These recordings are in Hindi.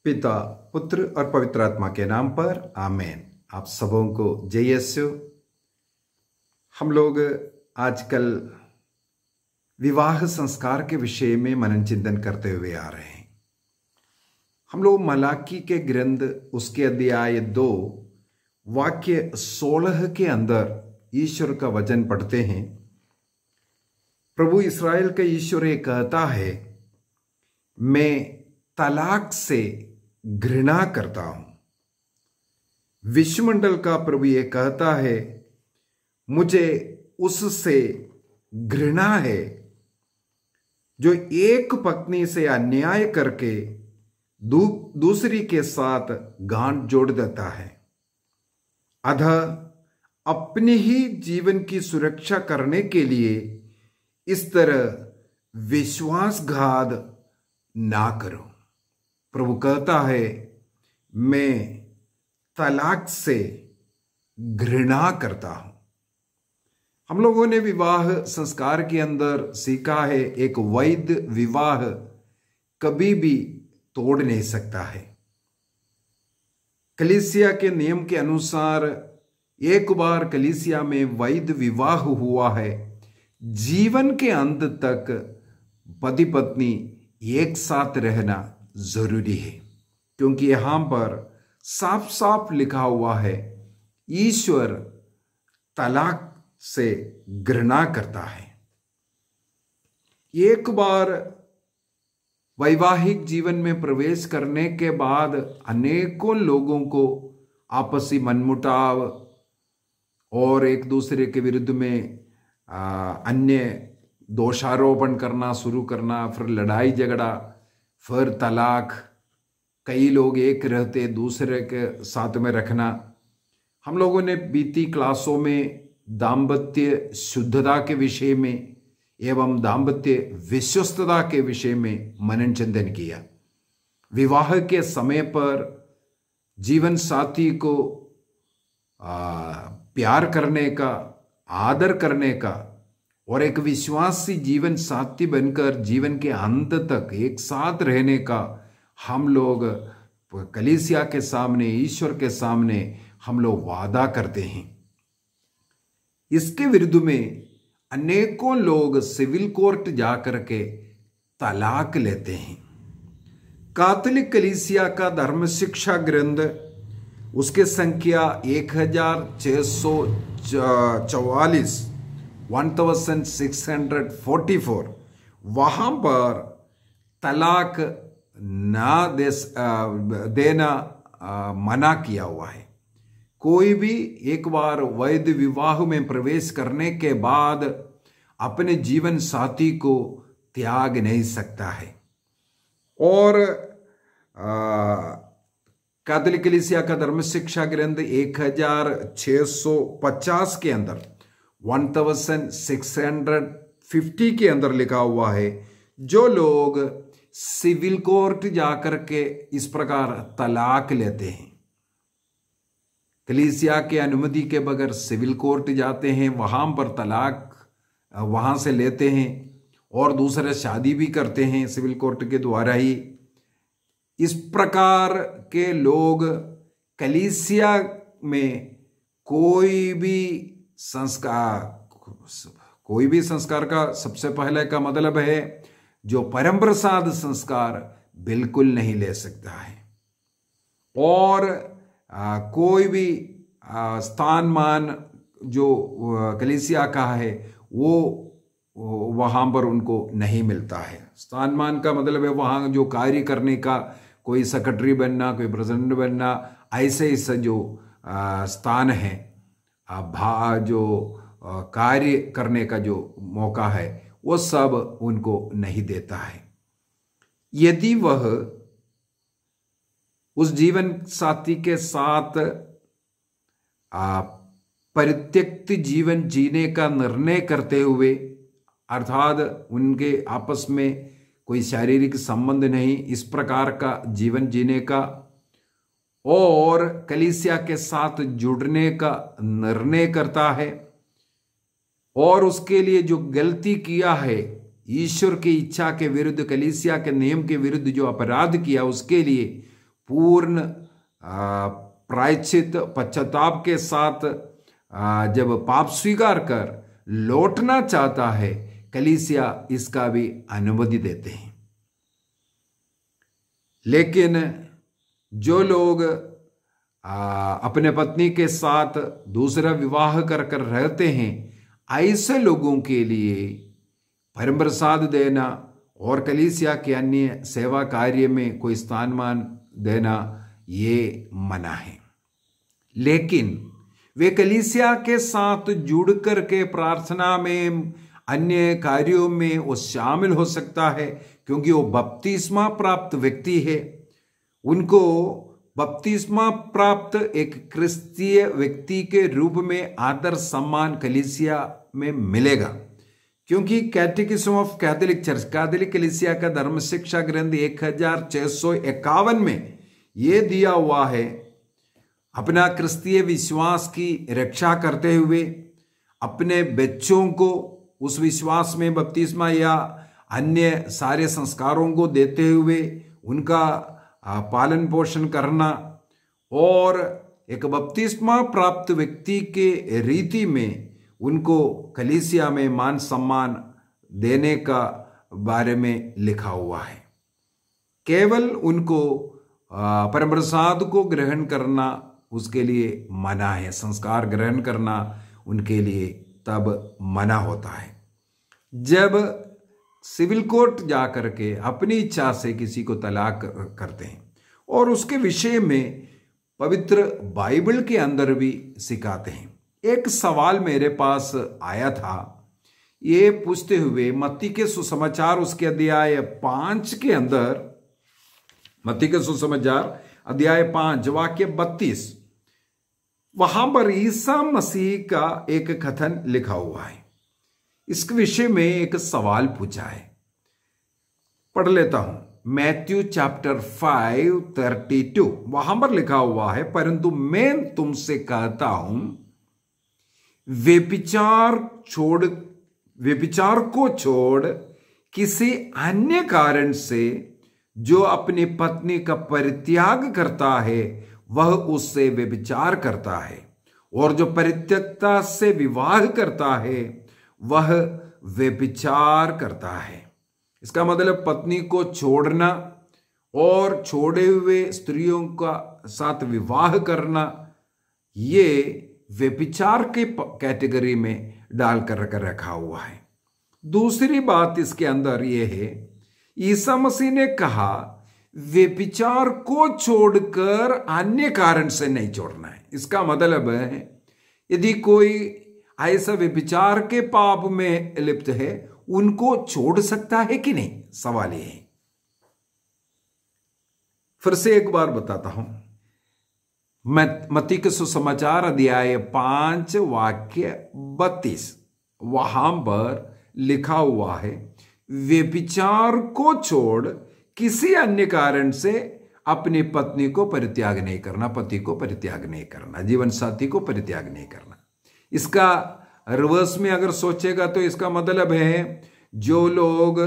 पिता, पुत्र और पवित्र आत्मा के नाम पर आमेन। आप सबों को जय यीशु। हम लोग आजकल विवाह संस्कार के विषय में मनन चिंतन करते हुए आ रहे हैं। हम लोग मलाकी के ग्रंथ उसके अध्याय 2 वाक्य 16 के अंदर ईश्वर का वचन पढ़ते हैं। प्रभु इस्राएल का ईश्वर ये कहता है, मैं तलाक से घृणा करता हूं। विश्वमंडल का प्रभु ये कहता है, मुझे उससे घृणा है जो एक पत्नी से अन्याय करके दूसरी के साथ गांठ जोड़ देता है, अतः अपने ही जीवन की सुरक्षा करने के लिए इस तरह विश्वासघात ना करो। प्रभु कहता है, मैं तलाक से घृणा करता हूं। हम लोगों ने विवाह संस्कार के अंदर सीखा है, एक वैध विवाह कभी भी तोड़ नहीं सकता है। कलीसिया के नियम के अनुसार एक बार कलीसिया में वैध विवाह हुआ है, जीवन के अंत तक पति पत्नी एक साथ रहना जरूरी है, क्योंकि यहां पर साफ साफ लिखा हुआ है, ईश्वर तलाक से घृणा करता है। एक बार वैवाहिक जीवन में प्रवेश करने के बाद अनेकों लोगों को आपसी मनमुटाव और एक दूसरे के विरुद्ध में अन्य दोषारोपण करना शुरू करना, फिर लड़ाई झगड़ा, फिर तलाक, कई लोग एक रहते दूसरे के साथ में रखना। हम लोगों ने बीती क्लासों में दाम्पत्य शुद्धता के विषय में एवं दाम्पत्य विश्वस्तता के विषय में मनन चिंतन किया। विवाह के समय पर जीवन साथी को प्यार करने का, आदर करने का और एक विश्वासी जीवन साथी बनकर जीवन के अंत तक एक साथ रहने का हम लोग कलीसिया के सामने, ईश्वर के सामने हम लोग वादा करते हैं। इसके विरुद्ध में अनेकों लोग सिविल कोर्ट जाकर के तलाक लेते हैं। कैथोलिक कलीसिया का धर्म शिक्षा ग्रंथ उसके संख्या 1644 1644 वहां पर तलाक ना देना मना किया हुआ है। कोई भी एक बार वैध विवाह में प्रवेश करने के बाद अपने जीवन साथी को त्याग नहीं सकता है। और कैथोलिक कलीसिया का धर्म शिक्षा ग्रंथ 1650 के अंदर 1650 के अंदर लिखा हुआ है, जो लोग सिविल कोर्ट जाकर के इस प्रकार तलाक लेते हैं, कलीसिया के अनुमति के बगैर सिविल कोर्ट जाते हैं, वहां पर तलाक वहां से लेते हैं और दूसरे शादी भी करते हैं सिविल कोर्ट के द्वारा ही। इस प्रकार के लोग कलीसिया में कोई भी संस्कार का सबसे पहले का मतलब है जो परम प्रसाद संस्कार बिल्कुल नहीं ले सकता है। और कोई भी स्थान मान जो कलीसिया का है वो वहां पर उनको नहीं मिलता है। स्थान मान का मतलब है वहां जो कार्य करने का, कोई सेक्रेटरी बनना, कोई प्रेसिडेंट बनना, ऐसे जो स्थान है, जो कार्य करने का जो मौका है, वो सब उनको नहीं देता है। यदि वह उस जीवन साथी के साथ परित्यक्त जीवन जीने का निर्णय करते हुए, अर्थात उनके आपस में कोई शारीरिक संबंध नहीं, इस प्रकार का जीवन जीने का और कलीसिया के साथ जुड़ने का निर्णय करता है और उसके लिए जो गलती किया है, ईश्वर की इच्छा के विरुद्ध, कलीसिया के नियम के विरुद्ध जो अपराध किया, उसके लिए पूर्ण प्रायश्चित पश्चाताप के साथ जब पाप स्वीकार कर लौटना चाहता है, कलीसिया इसका भी अनुमति देते हैं। लेकिन जो लोग अपने पत्नी के साथ दूसरा विवाह कर कर रहते हैं, ऐसे लोगों के लिए परम प्रसाद देना और कलीसिया के अन्य सेवा कार्य में कोई स्थानमान देना ये मना है। लेकिन वे कलीसिया के साथ जुड़ कर के प्रार्थना में, अन्य कार्यों में वो शामिल हो सकता है, क्योंकि वो बपतिस्मा प्राप्त व्यक्ति है। उनको बपतिस्मा प्राप्त एक क्रिस्तीय व्यक्ति के रूप में आदर सम्मान कलीसिया में मिलेगा, क्योंकि कैटेकिज्म ऑफ कैथोलिक चर्च, कैथोलिक कलीसिया का धर्म शिक्षा ग्रंथ 1651 में यह दिया हुआ है, अपना क्रिस्तीय विश्वास की रक्षा करते हुए अपने बच्चों को उस विश्वास में बपतिस्मा या अन्य सारे संस्कारों को देते हुए उनका पालन पोषण करना, और एक बपतिस्मा प्राप्त व्यक्ति के रीति में उनको कलीसिया में मान सम्मान देने का बारे में लिखा हुआ है। केवल उनको परम प्रसाद को ग्रहण करना उसके लिए मना है, संस्कार ग्रहण करना उनके लिए तब मना होता है जब सिविल कोर्ट जाकर के अपनी इच्छा से किसी को तलाक करते हैं, और उसके विषय में पवित्र बाइबल के अंदर भी सिखाते हैं। एक सवाल मेरे पास आया था, ये पूछते हुए मत्ती के सुसमाचार उसके अध्याय 5 के अंदर, मत्ती के सुसमाचार अध्याय 5 वाक्य 32, वहां पर ईसा मसीह का एक कथन लिखा हुआ है। इसके विषय में एक सवाल पूछा है, पढ़ लेता हूं। मैथ्यू चैप्टर 5:32 वहां पर लिखा हुआ है, परंतु मैं तुमसे कहता हूं, व्यभिचार को छोड़ किसी अन्य कारण से जो अपनी पत्नी का परित्याग करता है वह उससे व्यभिचार करता है, और जो परित्यक्ता से विवाह करता है वह व्यभिचार करता है। इसका मतलब पत्नी को छोड़ना और छोड़े हुए स्त्रियों का साथ विवाह करना, ये व्यभिचार के कैटेगरी में डालकर रखा हुआ है। दूसरी बात इसके अंदर यह है, ईसा मसीह ने कहा व्यभिचार को छोड़कर अन्य कारण से नहीं छोड़ना है। इसका मतलब है यदि कोई ऐसा व्यभिचार के पाप में लिप्त है, उनको छोड़ सकता है कि नहीं, सवाल यह है। फिर से एक बार बताता हूं, मत्ती के सुसमाचार अध्याय 5 वाक्य 32 वहां पर लिखा हुआ है, व्यभिचार को छोड़ किसी अन्य कारण से अपनी पत्नी को परित्याग नहीं करना, पति को परित्याग नहीं करना, जीवन साथी को परित्याग नहीं करना। इसका रिवर्स में अगर सोचेगा तो इसका मतलब है जो लोग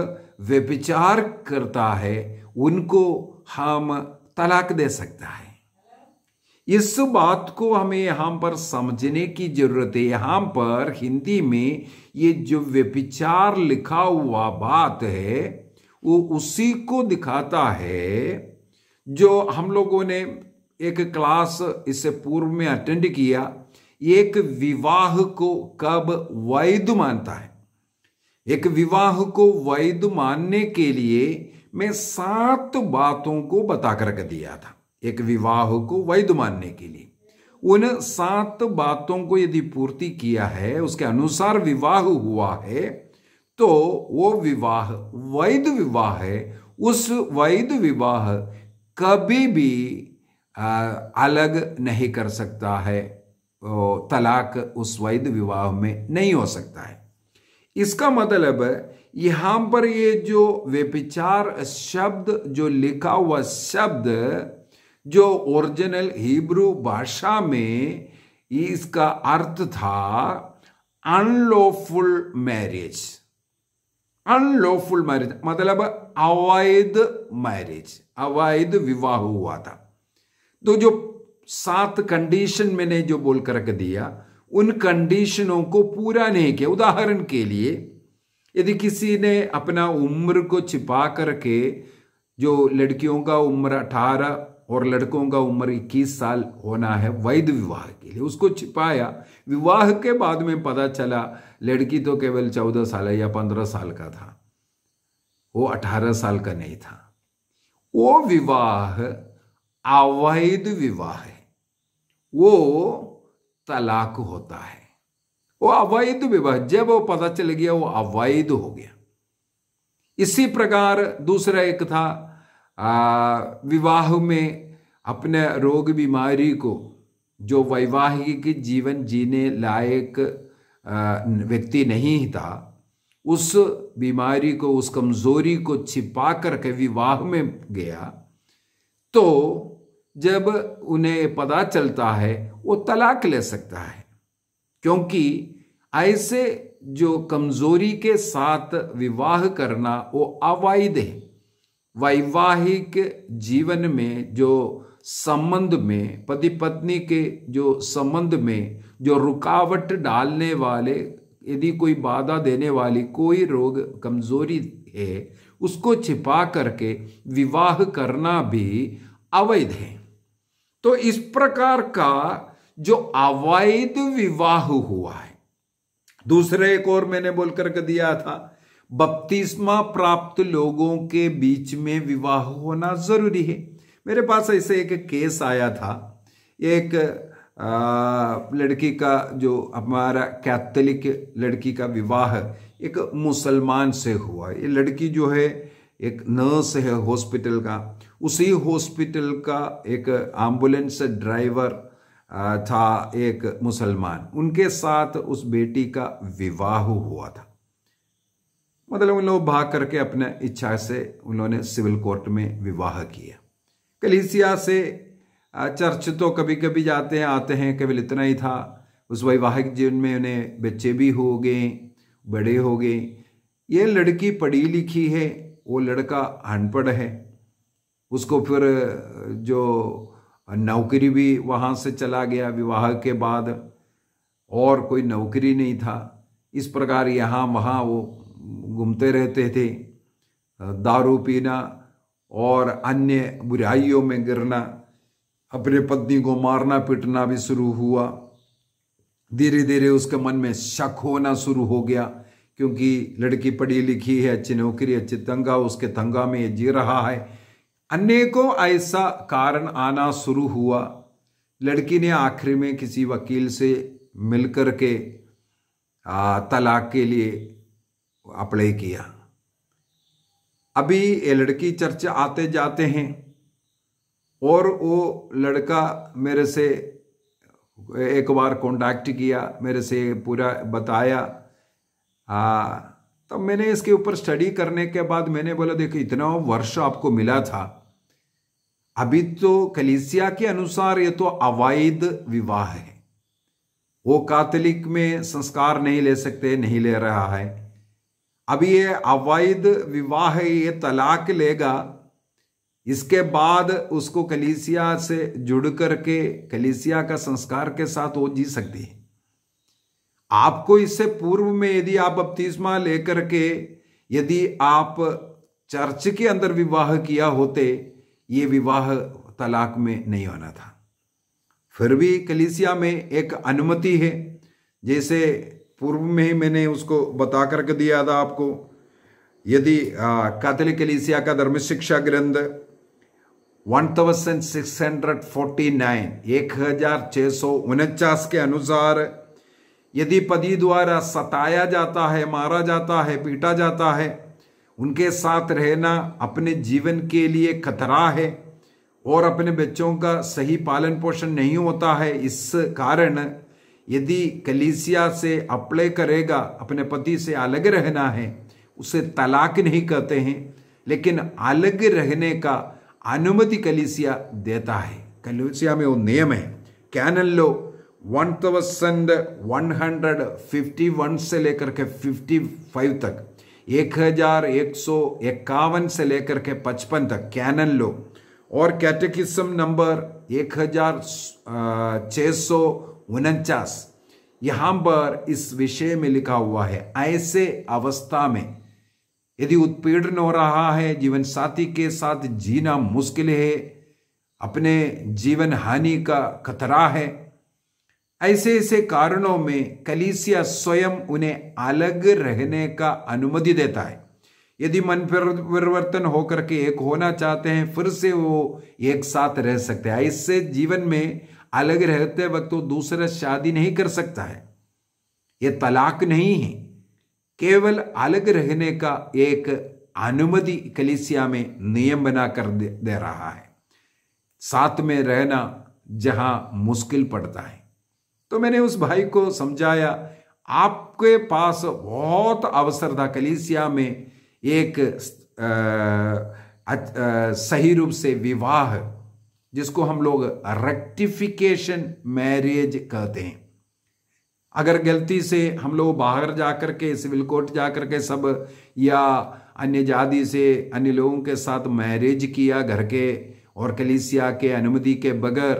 व्यभिचार करता है उनको हम तलाक दे सकता है। इस बात को हमें यहां पर समझने की जरूरत है। यहां पर हिंदी में ये जो व्यभिचार लिखा हुआ बात है वो उसी को दिखाता है जो हम लोगों ने एक क्लास इससे पूर्व में अटेंड किया। एक विवाह को कब वैध मानता है, एक विवाह को वैध मानने के लिए मैं 7 बातों को बताकर दिया था। एक विवाह को वैध मानने के लिए उन 7 बातों को यदि पूर्ति किया है, उसके अनुसार विवाह हुआ है, तो वो विवाह वैध विवाह है। उस वैध विवाह कभी भी अलग नहीं कर सकता है, तलाक उस वैध विवाह में नहीं हो सकता है। इसका मतलब यहां पर ये जो व्यभिचार शब्द जो लिखा हुआ शब्द जो ओरिजिनल हिब्रू भाषा में इसका अर्थ था अनलॉफुल मैरिज। अनलॉफुल मैरिज मतलब अवैध मैरिज, अवैध विवाह हुआ था। तो जो 7 कंडीशन मैंने जो बोल करके दिया, उन कंडीशनों को पूरा नहीं किया। उदाहरण के लिए यदि किसी ने अपना उम्र को छिपा करके, जो लड़कियों का उम्र 18 और लड़कों का उम्र 21 साल होना है वैध विवाह के लिए, उसको छिपाया, विवाह के बाद में पता चला लड़की तो केवल 14 साल या 15 साल का था, वो 18 साल का नहीं था, वो विवाह अवैध विवाह है, वो तलाक होता है। वो अवैध विवाह, जब वो पता चल गया वो अवैध हो गया। इसी प्रकार दूसरा एक था, विवाह में अपने रोग बीमारी को, जो वैवाहिक जीवन जीने लायक व्यक्ति नहीं था, उस बीमारी को, उस कमजोरी को छिपा करके विवाह में गया, तो जब उन्हें पता चलता है वो तलाक ले सकता है, क्योंकि ऐसे जो कमजोरी के साथ विवाह करना वो अवैध है। वैवाहिक जीवन में, जो संबंध में, पति पत्नी के जो संबंध में जो रुकावट डालने वाले, यदि कोई बाधा देने वाली कोई रोग कमजोरी है, उसको छिपा करके विवाह करना भी अवैध है। तो इस प्रकार का जो अवैध विवाह हुआ है। दूसरे एक और मैंने बोल करके दिया था, बपतिस्मा प्राप्त लोगों के बीच में विवाह होना जरूरी है। मेरे पास ऐसे एक केस आया था, एक लड़की का, जो हमारा कैथोलिक लड़की का विवाह एक मुसलमान से हुआ। ये लड़की जो है एक नर्स है हॉस्पिटल का, उसी हॉस्पिटल का एक एम्बुलेंस ड्राइवर था एक मुसलमान, उनके साथ उस बेटी का विवाह हुआ था। मतलब उन लोग भाग करके अपने इच्छा से उन्होंने सिविल कोर्ट में विवाह किया। कलीसिया से चर्च तो कभी कभी जाते हैं आते हैं, केवल इतना ही था। उस वैवाहिक जीवन में उन्हें बच्चे भी हो गए, बड़े हो गए। ये लड़की पढ़ी लिखी है, वो लड़का अनपढ़ है। उसको फिर जो नौकरी भी वहाँ से चला गया विवाह के बाद, और कोई नौकरी नहीं था। इस प्रकार यहाँ वहाँ वो घूमते रहते थे, दारू पीना और अन्य बुराइयों में गिरना, अपने पत्नी को मारना पीटना भी शुरू हुआ। धीरे धीरे उसके मन में शक होना शुरू हो गया, क्योंकि लड़की पढ़ी लिखी है, अच्छी नौकरी, अच्छी तंगा, उसके तंगा में ये जी रहा है। अनेकों ऐसा कारण आना शुरू हुआ। लड़की ने आखिर में किसी वकील से मिलकर के तलाक के लिए अप्लाई किया। अभी ये लड़की चर्च आते जाते हैं, और वो लड़का मेरे से एक बार कांटेक्ट किया, मेरे से पूरा बताया। तब मैंने इसके ऊपर स्टडी करने के बाद मैंने बोला, देखो इतना वर्ष आपको मिला था, अभी तो कलीसिया के अनुसार ये तो अवैध विवाह है, वो कैथोलिक में संस्कार नहीं ले सकते, नहीं ले रहा है। अभी ये अवैध विवाह है, ये तलाक लेगा, इसके बाद उसको कलीसिया से जुड़ करके कलीसिया का संस्कार के साथ वो जी सकती है। आपको इससे पूर्व में यदि आप बपतिस्मा लेकर के यदि आप चर्च के अंदर विवाह किया होते, ये विवाह तलाक में नहीं होना था। फिर भी कलीसिया में एक अनुमति है, जैसे पूर्व में ही मैंने उसको बता करके दिया था आपको। यदि कैथोलिक कलीसिया का धर्म शिक्षा ग्रंथ 1649 के अनुसार यदि पति द्वारा सताया जाता है, मारा जाता है, पीटा जाता है, उनके साथ रहना अपने जीवन के लिए खतरा है और अपने बच्चों का सही पालन पोषण नहीं होता है, इस कारण यदि कलीसिया से अप्लाई करेगा, अपने पति से अलग रहना है, उसे तलाक नहीं कहते हैं, लेकिन अलग रहने का अनुमति कलीसिया देता है। कलीसिया में वो नियम है। कैनन लॉ 1151 से लेकर के 55 तक, 1151 से लेकर के 55 तक कैनन लॉ और कैटेकिज्म नंबर 1649 यहां पर इस विषय में लिखा हुआ है, ऐसे अवस्था में यदि उत्पीड़न हो रहा है, जीवन साथी के साथ जीना मुश्किल है, अपने जीवन हानि का खतरा है, ऐसे ऐसे कारणों में कलीसिया स्वयं उन्हें अलग रहने का अनुमति देता है। यदि मन परिवर्तन होकर के एक होना चाहते हैं, फिर से वो एक साथ रह सकते हैं। इससे जीवन में अलग रहते वक्त वो दूसरा शादी नहीं कर सकता है। ये तलाक नहीं है, केवल अलग रहने का एक अनुमति कलीसिया में नियम बनाकर दे रहा है, साथ में रहना जहां मुश्किल पड़ता है। तो मैंने उस भाई को समझाया, आपके पास बहुत अवसर था कलीसिया में एक सही रूप से विवाह, जिसको हम लोग रेक्टिफिकेशन मैरिज कहते हैं। अगर गलती से हम लोग बाहर जाकर के सिविल कोर्ट जाकर के सब या अन्य जाति से अन्य लोगों के साथ मैरिज किया घर के और कलीसिया के अनुमति के बगैर,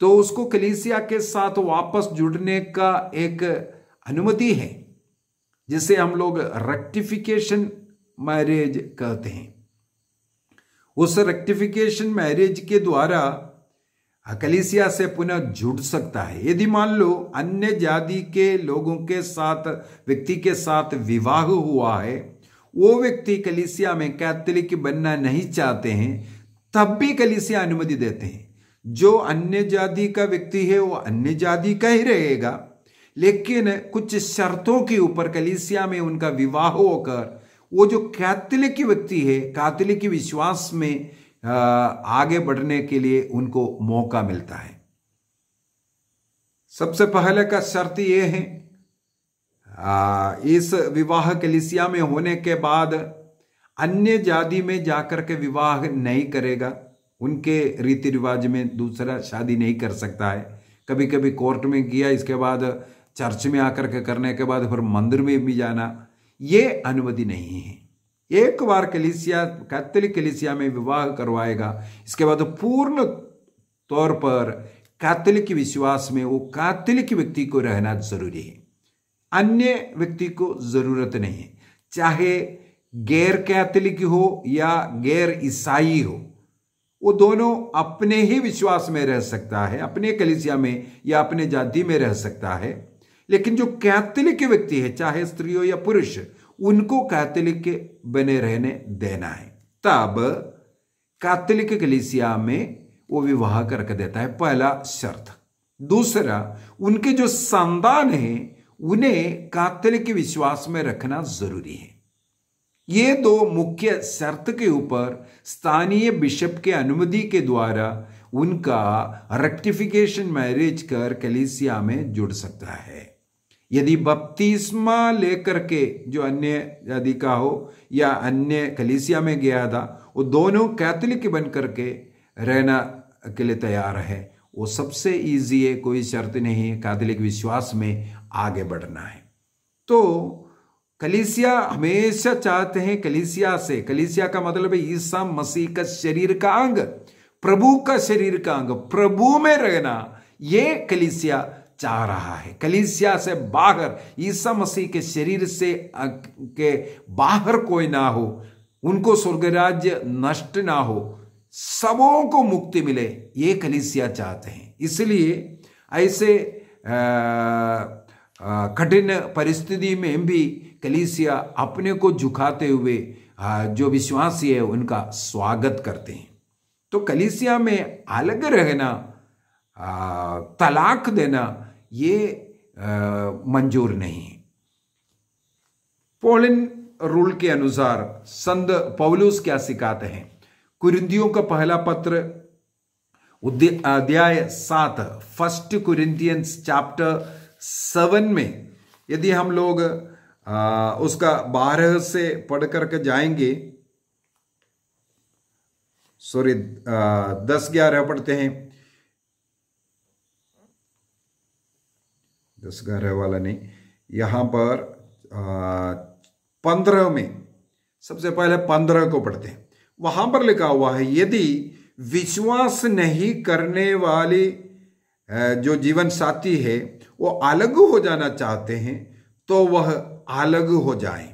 तो उसको कलीसिया के साथ वापस जुड़ने का एक अनुमति है, जिसे हम लोग रेक्टिफिकेशन मैरिज कहते हैं। उस रेक्टिफिकेशन मैरिज के द्वारा कलीसिया से पुनः जुड़ सकता है। यदि मान लो अन्य जाति के लोगों के साथ व्यक्ति के साथ विवाह हुआ है, वो व्यक्ति कलीसिया में कैथोलिक बनना नहीं चाहते हैं, तब भी कलीसिया अनुमति देते हैं। जो अन्य जाति का व्यक्ति है वो अन्य जाति का ही रहेगा, लेकिन कुछ शर्तों के ऊपर कलीसिया में उनका विवाह होकर वो जो कैथोलिक व्यक्ति है, कैथोलिक विश्वास में आगे बढ़ने के लिए उनको मौका मिलता है। सबसे पहले का शर्त ये है, इस विवाह कलीसिया में होने के बाद अन्य जाति में जाकर के विवाह नहीं करेगा, उनके रीति रिवाज में दूसरा शादी नहीं कर सकता है। कभी कभी कोर्ट में किया, इसके बाद चर्च में आकर के करने के बाद फिर मंदिर में भी जाना, ये अनुमति नहीं है। एक बार कलीसिया कैथोलिक कलीसिया में विवाह करवाएगा, इसके बाद पूर्ण तौर पर कैथोलिक विश्वास में वो कैथोलिक व्यक्ति को रहना जरूरी है, अन्य व्यक्ति को जरूरत नहीं है। चाहे गैर कैथोलिक हो या गैर ईसाई हो, वो दोनों अपने ही विश्वास में रह सकता है, अपने कलीसिया में या अपने जाति में रह सकता है। लेकिन जो कैथोलिक व्यक्ति है, चाहे स्त्री हो या पुरुष, उनको कैथोलिक बने रहने देना है। तब कैथोलिक कलीसिया में वो विवाह करके देता है, पहला शर्त। दूसरा, उनके जो संतान है उन्हें कैथोलिक विश्वास में रखना जरूरी है। ये दो मुख्य शर्त के ऊपर स्थानीय बिशप के अनुमति के द्वारा उनका रेक्टिफिकेशन मैरिज कर कलीसिया में जुड़ सकता है। यदि बपतिस्मा लेकर के जो अन्य जाति का हो या अन्य कलीसिया में गया था, वो दोनों कैथोलिक बन करके रहना के लिए तैयार है, वो सबसे इजी है, कोई शर्त नहीं है, कैथोलिक विश्वास में आगे बढ़ना है। तो कलीसिया हमेशा चाहते हैं कलीसिया से, कलीसिया का मतलब है ईसा मसीह का शरीर का अंग, प्रभु का शरीर का अंग, प्रभु में रहना, ये कलीसिया चाह रहा है। कलीसिया से बाहर, ईसा मसीह के शरीर से के बाहर कोई ना हो, उनको स्वर्ग राज्य नष्ट ना हो, सबों को मुक्ति मिले, ये कलीसिया चाहते हैं। इसलिए ऐसे कठिन परिस्थिति में भी कलीसिया अपने को झुकाते हुए जो विश्वासी है उनका स्वागत करते हैं। तो कलीसिया में अलग रहना, तलाक देना, ये मंजूर नहीं है। पॉलिन रूल के अनुसार संत पौलुस क्या सिखाते हैं? कुरिन्थियों का पहला पत्र अध्याय 7, 1 कुरिन्थियंस चैप्टर 7 में यदि हम लोग उसका 12 से पढ़ करके जाएंगे, 10-11 पढ़ते हैं, 10-11 वाला नहीं, यहां पर 15 में, सबसे पहले 15 को पढ़ते हैं। वहां पर लिखा हुआ है, यदि विश्वास नहीं करने वाली जो जीवन साथी है वो अलग हो जाना चाहते हैं तो वह अलग हो जाए।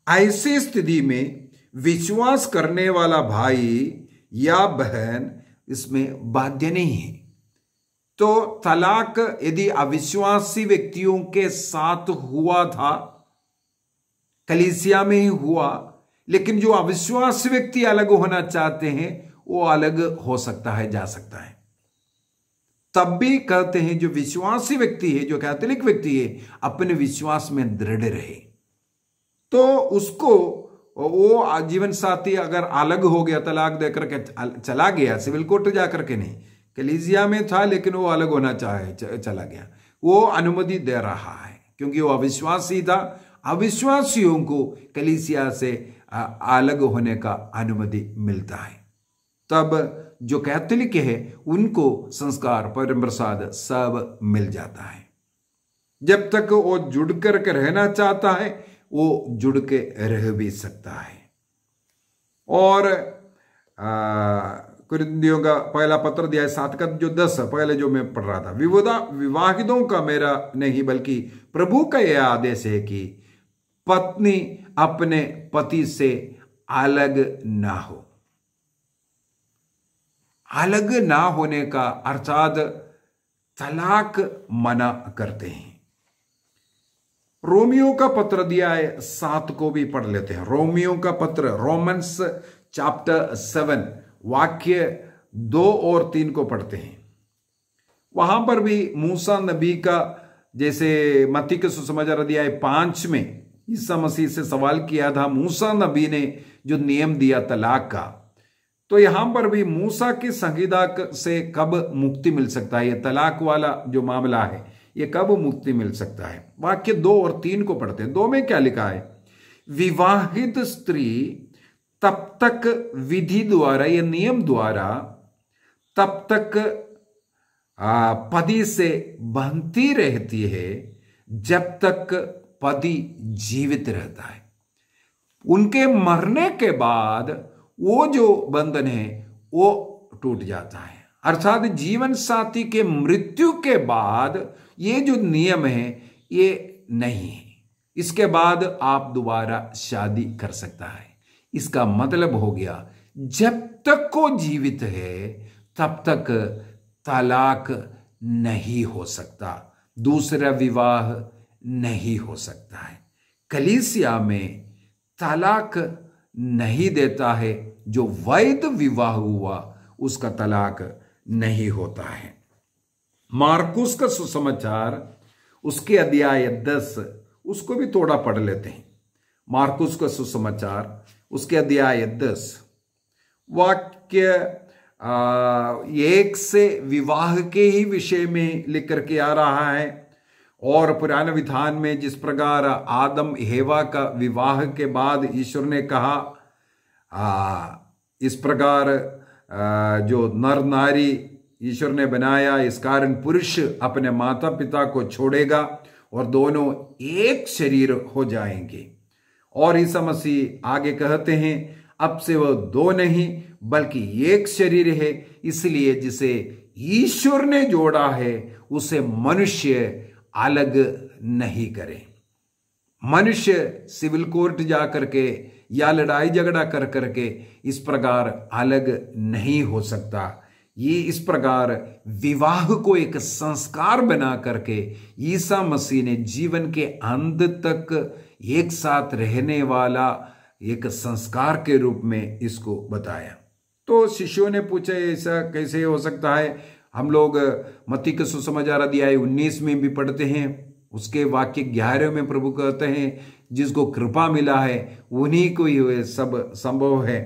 ऐसी स्थिति में विश्वास करने वाला भाई या बहन इसमें बाध्य नहीं है। तो तलाक यदि अविश्वासी व्यक्तियों के साथ हुआ था, कलीसिया में ही हुआ, लेकिन जो अविश्वासी व्यक्ति अलग होना चाहते हैं वो अलग हो सकता है, जा सकता है। तब भी कहते हैं जो विश्वासी व्यक्ति है, जो कैथोलिक व्यक्ति है, अपने विश्वास में दृढ़ रहे। तो उसको वो जीवन साथी अगर अलग हो गया, तलाक देकर के चला गया, सिविल कोर्ट जाकर के नहीं, कलीसिया में था लेकिन वो अलग होना चाहे चला गया, वो अनुमति दे रहा है क्योंकि वो अविश्वासी था। अविश्वासियों को कलीसिया से अलग होने का अनुमति मिलता है। तब जो कैथोलिक है उनको संस्कार, परम प्रसाद सब मिल जाता है। जब तक वो जुड़ कर के रहना चाहता है वो जुड़ के रह भी सकता है। और कुरिन्थियों का पहला पत्र अध्याय 7 का जो 10 पहले जो मैं पढ़ रहा था, विवाहितों का मेरा नहीं बल्कि प्रभु का यह आदेश है कि पत्नी अपने पति से अलग ना हो। अलग ना होने का अर्थात तलाक मना करते हैं। रोमियो का पत्र अध्याय 7 को भी पढ़ लेते हैं। रोमियो का पत्र, रोमन्स चैप्टर 7 वाक्य 2 और 3 को पढ़ते हैं। वहां पर भी मूसा नबी का, जैसे मत्ती के सुसमाचार अध्याय 5 में ईसा मसीह से सवाल किया था, मूसा नबी ने जो नियम दिया तलाक का, तो यहां पर भी मूसा की संहिता से कब मुक्ति मिल सकता है, ये तलाक वाला जो मामला है ये कब मुक्ति मिल सकता है। वाक्य 2 और 3 को पढ़ते हैं। 2 में क्या लिखा है, विवाहित स्त्री तब तक विधि द्वारा या नियम द्वारा तब तक पति से बंधती रहती है जब तक पति जीवित रहता है। उनके मरने के बाद वो जो बंधन है वो टूट जाता है। अर्थात जीवन साथी के मृत्यु के बाद ये जो नियम है ये नहीं है। इसके बाद आप दोबारा शादी कर सकता है। इसका मतलब हो गया जब तक को जीवित है तब तक तलाक नहीं हो सकता, दूसरा विवाह नहीं हो सकता है। कलीसिया में तलाक नहीं देता है, जो वैध विवाह हुआ उसका तलाक नहीं होता है। मार्कुस का सुसमाचार उसके अध्याय 10 उसको भी थोड़ा पढ़ लेते हैं। मार्कुस का सुसमाचार उसके अध्याय 10 वाक्य 1 से विवाह के ही विषय में लिख करके आ रहा है। और पुराने विधान में जिस प्रकार आदम हेवा का विवाह के बाद ईश्वर ने कहा, इस प्रकार जो नर नारी ईश्वर ने बनाया, इस कारण पुरुष अपने माता पिता को छोड़ेगा और दोनों एक शरीर हो जाएंगे। और ईसा मसीह आगे कहते हैं अब से वह 2 नहीं बल्कि एक शरीर है। इसलिए जिसे ईश्वर ने जोड़ा है उसे मनुष्य अलग नहीं करे। मनुष्य सिविल कोर्ट जा करके या लड़ाई झगड़ा कर करके इस प्रकार अलग नहीं हो सकता। ये इस प्रकार विवाह को एक संस्कार बना करके ईसा मसीह ने जीवन के अंत तक एक साथ रहने वाला एक संस्कार के रूप में इसको बताया। तो शिष्यों ने पूछा ऐसा कैसे हो सकता है। हम लोग मत्ती के सुसमाचार अध्याय 19 में भी पढ़ते हैं, उसके वाक्य 11 में प्रभु कहते हैं जिसको कृपा मिला है उन्हीं को ही सब संभव है।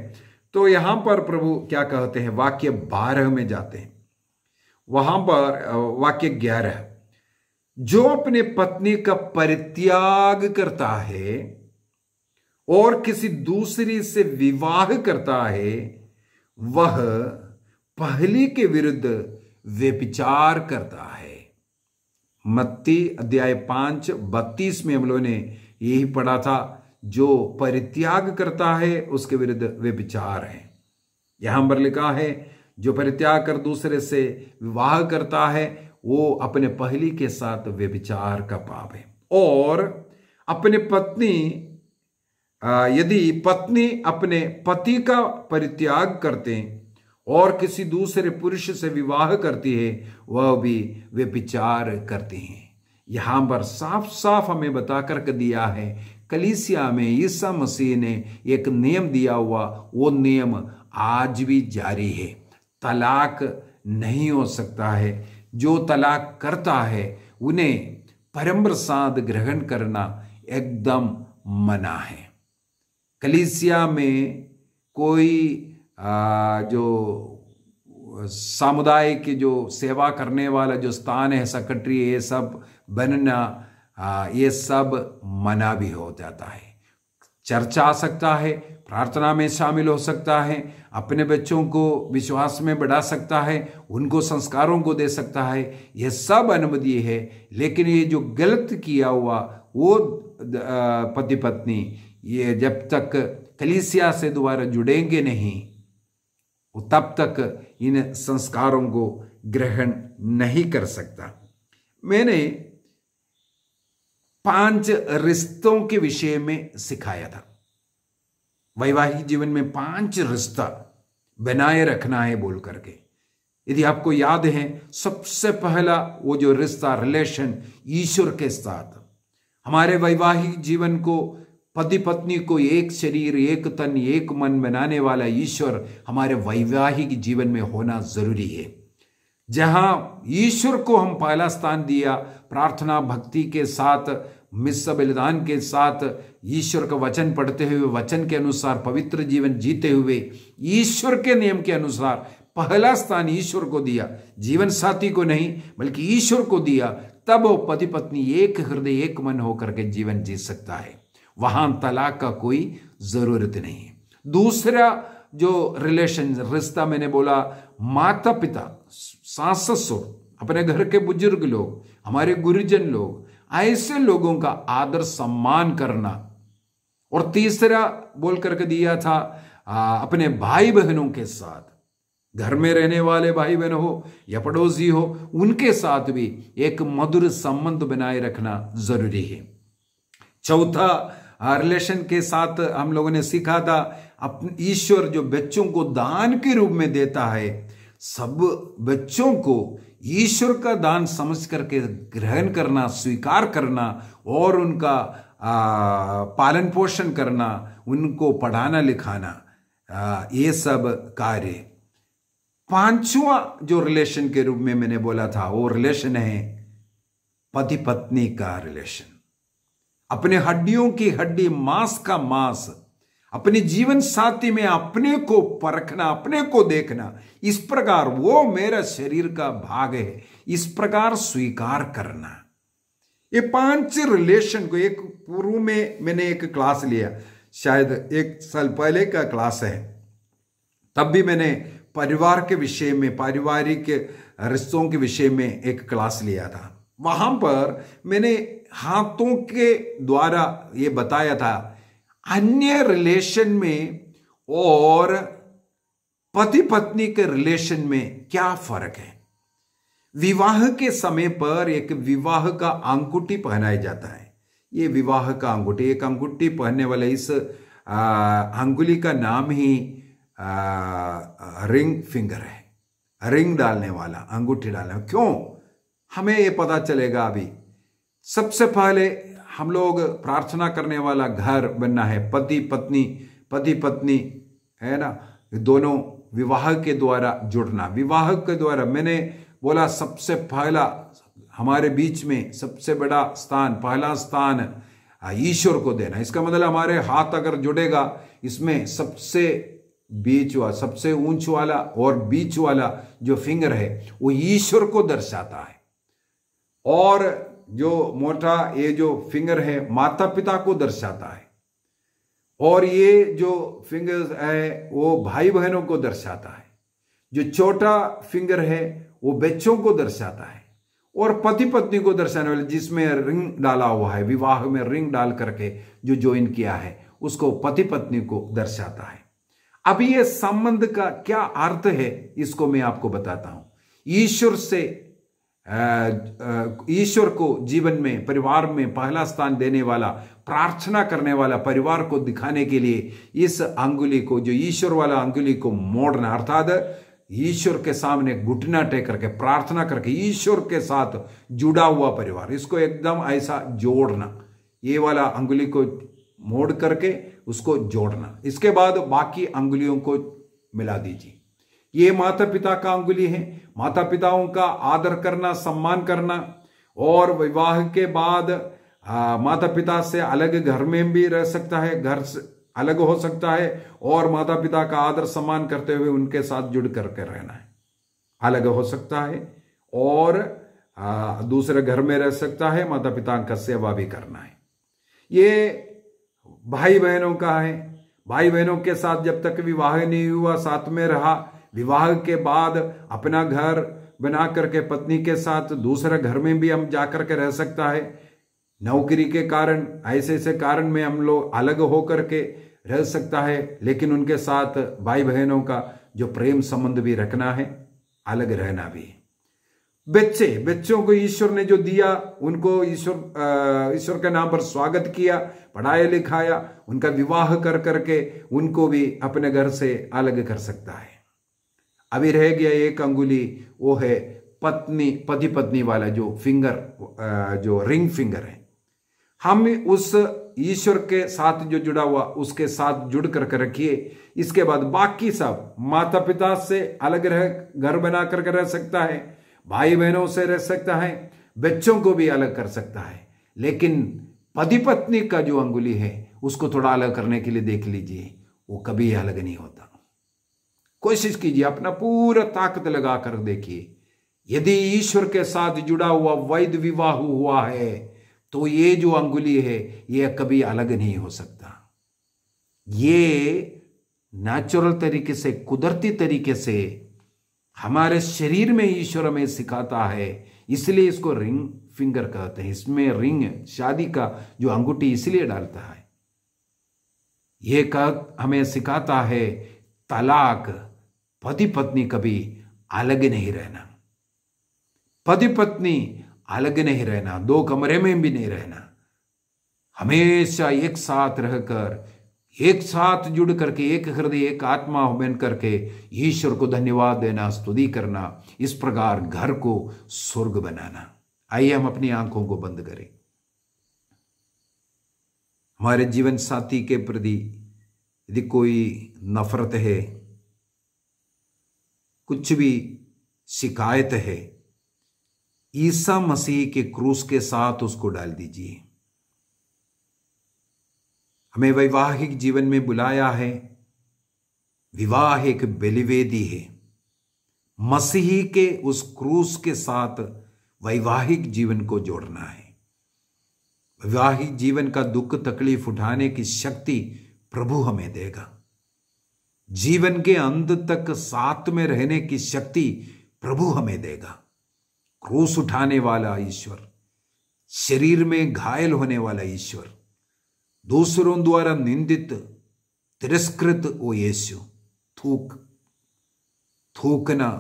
तो यहां पर प्रभु क्या कहते हैं, वाक्य 12 में जाते हैं। वहां पर वाक्य 11, जो अपने पत्नी का परित्याग करता है और किसी दूसरी से विवाह करता है वह पहली के विरुद्ध व्यभिचार करता है। मत्ती अध्याय 5:32 में हम लोगों ने यही पढ़ा था, जो परित्याग करता है उसके विरुद्ध व्यभिचार है। यहां पर लिखा है जो परित्याग कर दूसरे से विवाह करता है वो अपने पहली के साथ व्यभिचार का पाप है। और अपने पत्नी यदि पत्नी अपने पति का परित्याग करते और किसी दूसरे पुरुष से विवाह करती है वह भी व्यभिचार करती हैं। यहां पर साफ साफ हमें बता कर दिया है कलीसिया में ईसा मसीह ने एक नियम दिया हुआ, वो नियम आज भी जारी है। तलाक नहीं हो सकता है। जो तलाक करता है उन्हें परम प्रसाद ग्रहण करना एकदम मना है। कलीसिया में कोई जो समुदाय के जो सेवा करने वाला जो स्थान है, सेक्रेटरी, ये सब बनना ये सब मना भी हो जाता है। चर्च आ सकता है, प्रार्थना में शामिल हो सकता है, अपने बच्चों को विश्वास में बढ़ा सकता है, उनको संस्कारों को दे सकता है, यह सब अनुमति है। लेकिन ये जो गलत किया हुआ वो पति पत्नी ये जब तक कलीसिया से दोबारा जुड़ेंगे नहीं तब तक इन संस्कारों को ग्रहण नहीं कर सकता। मैंने 5 रिश्तों के विषय में सिखाया था। वैवाहिक जीवन में 5 रिश्ता बनाए रखना है बोल करके। यदि आपको याद है, सबसे पहला वो जो रिश्ता रिलेशन ईश्वर के साथ, हमारे वैवाहिक जीवन को पति पत्नी को एक शरीर एक तन एक मन बनाने वाला ईश्वर हमारे वैवाहिक जीवन में होना जरूरी है। जहां ईश्वर को हम पहला स्थान दिया, प्रार्थना भक्ति के साथ, मिस्सा बलिदान के साथ, ईश्वर का वचन पढ़ते हुए, वचन के अनुसार पवित्र जीवन जीते हुए, ईश्वर के नियम के अनुसार पहला स्थान ईश्वर को दिया, जीवन साथी को नहीं बल्कि ईश्वर को दिया, तब वो पति पत्नी एक हृदय एक मन होकर के जीवन जी सकता है। वहां तलाक का कोई जरूरत नहीं है। दूसरा जो रिलेशन रिश्ता मैंने बोला, माता पिता, सास ससुर, अपने घर के बुजुर्ग लोग, हमारे गुरुजन लोग, ऐसे लोगों का आदर सम्मान करना। और तीसरा बोल करके दिया था अपने भाई बहनों के साथ, घर में रहने वाले भाई बहन हो या पड़ोसी हो, उनके साथ भी एक मधुर संबंध बनाए रखना जरूरी है। चौथा रिलेशन के साथ हम लोगों ने सीखा था, अपने ईश्वर जो बच्चों को दान के रूप में देता है, सब बच्चों को ईश्वर का दान समझ करके ग्रहण करना, स्वीकार करना और उनका पालन पोषण करना, उनको पढ़ाना लिखाना, ये सब कार्य। 5वां जो रिलेशन के रूप में मैंने बोला था वो रिलेशन है पति पत्नी का रिलेशन। अपने हड्डियों की हड्डी, मांस का मांस, अपने जीवन साथी में अपने को परखना, अपने को देखना, इस प्रकार वो मेरा शरीर का भाग है, इस प्रकार स्वीकार करना। ये 5 रिलेशन को एक पूर्व में मैंने एक क्लास लिया, शायद 1 साल पहले का क्लास है, तब भी मैंने परिवार के विषय में, पारिवारिक रिश्तों के विषय में एक क्लास लिया था। वहां पर मैंने हाथों के द्वारा ये बताया था अन्य रिलेशन में और पति पत्नी के रिलेशन में क्या फर्क है। विवाह के समय पर एक विवाह का अंगूठी पहनाया जाता है। ये विवाह का अंगूठी, एक अंगूठी पहनने वाले इस अंगुली का नाम ही रिंग फिंगर है, रिंग डालने वाला, अंगूठी डालने वाला। क्यों हमें ये पता चलेगा अभी। सबसे पहले हम लोग प्रार्थना करने वाला घर बनना है, पति पत्नी है ना, दोनों विवाह के द्वारा जुड़ना। विवाह के द्वारा मैंने बोला सबसे पहला हमारे बीच में सबसे बड़ा स्थान, पहला स्थान ईश्वर को देना। इसका मतलब हमारे हाथ अगर जुड़ेगा, इसमें सबसे बीच वाला, सबसे ऊंच वाला और बीच वाला जो फिंगर है वो ईश्वर को दर्शाता है, और जो मोटा ये जो फिंगर है माता पिता को दर्शाता है, और ये जो फिंगर है वो भाई बहनों को दर्शाता है। जो छोटा फिंगर है वो बच्चों को दर्शाता है, और पति पत्नी को दर्शाने वाले जिसमें रिंग डाला हुआ है, विवाह में रिंग डाल करके जो ज्वाइन किया है उसको पति पत्नी को दर्शाता है। अब ये संबंध का क्या अर्थ है इसको मैं आपको बताता हूं। ईश्वर को जीवन में, परिवार में पहला स्थान देने वाला, प्रार्थना करने वाला परिवार को दिखाने के लिए इस अंगुली को, जो ईश्वर वाला अंगुली को मोड़ना, अर्थात ईश्वर के सामने घुटना टेक करके प्रार्थना करके ईश्वर के साथ जुड़ा हुआ परिवार, इसको एकदम ऐसा जोड़ना, ये वाला अंगुली को मोड़ करके उसको जोड़ना। इसके बाद बाकी अंगुलियों को मिला दीजिए। ये माता पिता का अंगुली है। माता पिताओं का आदर करना, सम्मान करना, और विवाह के बाद माता पिता से अलग घर में भी रह सकता है, घर से अलग हो सकता है, और माता पिता का आदर सम्मान करते हुए उनके साथ जुड़ करके रहना है। अलग हो सकता है और दूसरे घर में रह सकता है, माता पिता का सेवा भी करना है। ये भाई बहनों का है। भाई बहनों के साथ जब तक विवाह नहीं हुआ साथ में रहा, विवाह के बाद अपना घर बना करके पत्नी के साथ दूसरे घर में भी हम जाकर के रह सकता है। नौकरी के कारण, ऐसे ऐसे कारण में हम लोग अलग होकर के रह सकता है, लेकिन उनके साथ भाई बहनों का जो प्रेम संबंध भी रखना है, अलग रहना भी है। बच्चों को ईश्वर ने जो दिया, उनको ईश्वर के नाम पर स्वागत किया, पढ़ाया लिखाया, उनका विवाह कर करके उनको भी अपने घर से अलग कर सकता है। अभी रह गया एक अंगुली, वो है पति पत्नी वाला जो फिंगर, जो रिंग फिंगर है। हम उस ईश्वर के साथ जो जुड़ा हुआ उसके साथ जुड़ करके रखिए। इसके बाद बाकी सब माता पिता से अलग रह, घर बना करके रह सकता है, भाई बहनों से रह सकता है, बच्चों को भी अलग कर सकता है, लेकिन पति पत्नी का जो अंगुली है उसको थोड़ा अलग करने के लिए देख लीजिए, वो कभी अलग नहीं होता। कोशिश कीजिए, अपना पूरा ताकत लगा कर देखिए। यदि ईश्वर के साथ जुड़ा हुआ वैध विवाह हुआ है तो ये जो अंगुली है ये कभी अलग नहीं हो सकता। ये नेचुरल तरीके से, कुदरती तरीके से हमारे शरीर में ईश्वर हमें सिखाता है, इसलिए इसको रिंग फिंगर कहते हैं। इसमें रिंग, शादी का जो अंगूठी इसलिए डालता है। ये हमें सिखाता है तलाक, पति पत्नी कभी अलग नहीं रहना, पति पत्नी अलग नहीं रहना, दो कमरे में भी नहीं रहना, हमेशा एक साथ रहकर, एक साथ जुड़ करके, एक हृदय एक आत्मा बन करके ईश्वर को धन्यवाद देना, स्तुति करना, इस प्रकार घर को स्वर्ग बनाना। आइए हम अपनी आंखों को बंद करें। हमारे जीवन साथी के प्रति यदि कोई नफरत है, कुछ भी शिकायत है, ईसा मसीह के क्रूस के साथ उसको डाल दीजिए। हमें वैवाहिक जीवन में बुलाया है। विवाह एक बलिवेदी है। मसीह के उस क्रूस के साथ वैवाहिक जीवन को जोड़ना है। वैवाहिक जीवन का दुख तकलीफ उठाने की शक्ति प्रभु हमें देगा। जीवन के अंत तक साथ में रहने की शक्ति प्रभु हमें देगा। क्रूस उठाने वाला ईश्वर, शरीर में घायल होने वाला ईश्वर, दूसरों द्वारा निंदित तिरस्कृत वो यीशु, थूकना,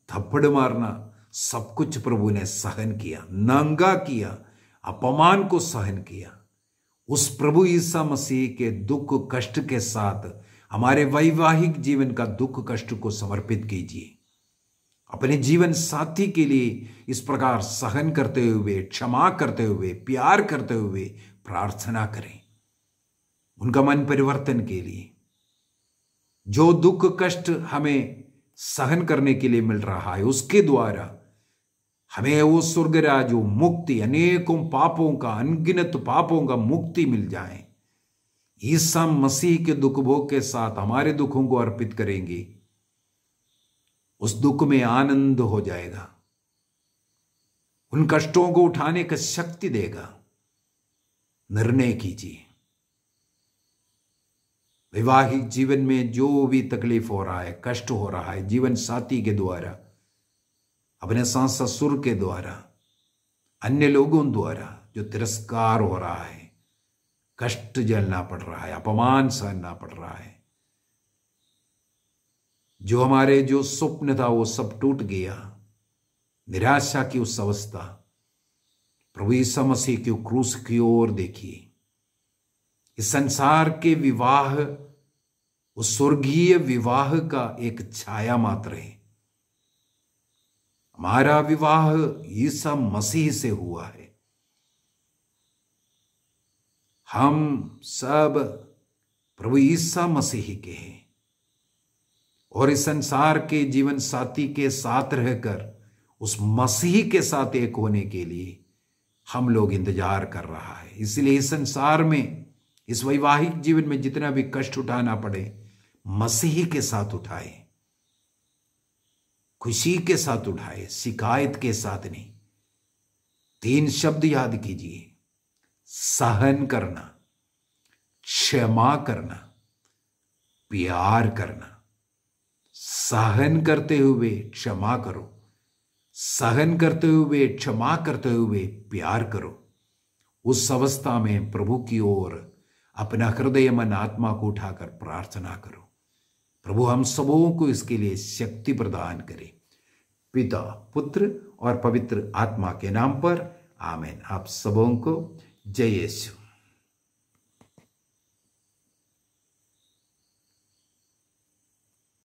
थप्पड़ मारना, सब कुछ प्रभु ने सहन किया, नंगा किया, अपमान को सहन किया। उस प्रभु ईसा मसीह के दुख कष्ट के साथ हमारे वैवाहिक जीवन का दुख कष्ट को समर्पित कीजिए। अपने जीवन साथी के लिए इस प्रकार सहन करते हुए, क्षमा करते हुए, प्यार करते हुए प्रार्थना करें, उनका मन परिवर्तन के लिए। जो दुख कष्ट हमें सहन करने के लिए मिल रहा है, उसके द्वारा हमें वो स्वर्गराज, मुक्ति, अनेकों पापों का, अनगिनत पापों का मुक्ति मिल जाए। ईसा मसीह के दुख भोग के साथ हमारे दुखों को अर्पित करेंगे, उस दुख में आनंद हो जाएगा, उन कष्टों को उठाने का शक्ति देगा। निर्णय कीजिए। वैवाहिक जीवन में जो भी तकलीफ हो रहा है, कष्ट हो रहा है, जीवन साथी के द्वारा, अपने सास ससुर के द्वारा, अन्य लोगों द्वारा जो तिरस्कार हो रहा है, कष्ट झेलना पड़ रहा है, अपमान सहना पड़ रहा है, जो हमारे जो स्वप्न था वो सब टूट गया, निराशा की उस अवस्था, प्रभु यीशु मसीह की क्रूस की ओर देखिए। इस संसार के विवाह उस स्वर्गीय विवाह का एक छाया मात्र है। हमारा विवाह यीशु मसीह से हुआ है। हम सब प्रभु यीशु मसीह के हैं और इस संसार के जीवन साथी के साथ रहकर उस मसीह के साथ एक होने के लिए हम लोग इंतजार कर रहा है। इसलिए इस संसार में, इस वैवाहिक जीवन में जितना भी कष्ट उठाना पड़े, मसीह के साथ उठाए, खुशी के साथ उठाए, शिकायत के साथ नहीं। 3 शब्द याद कीजिए, सहन करना, क्षमा करना, प्यार करना। सहन करते हुए क्षमा करो, सहन करते हुए क्षमा करते हुए प्यार करो। उस अवस्था में प्रभु की ओर अपना हृदय मन आत्मा को उठाकर प्रार्थना करो। प्रभु हम सबों को इसके लिए शक्ति प्रदान करे। पिता, पुत्र और पवित्र आत्मा के नाम पर आमीन। आप सबों को जय यीशु।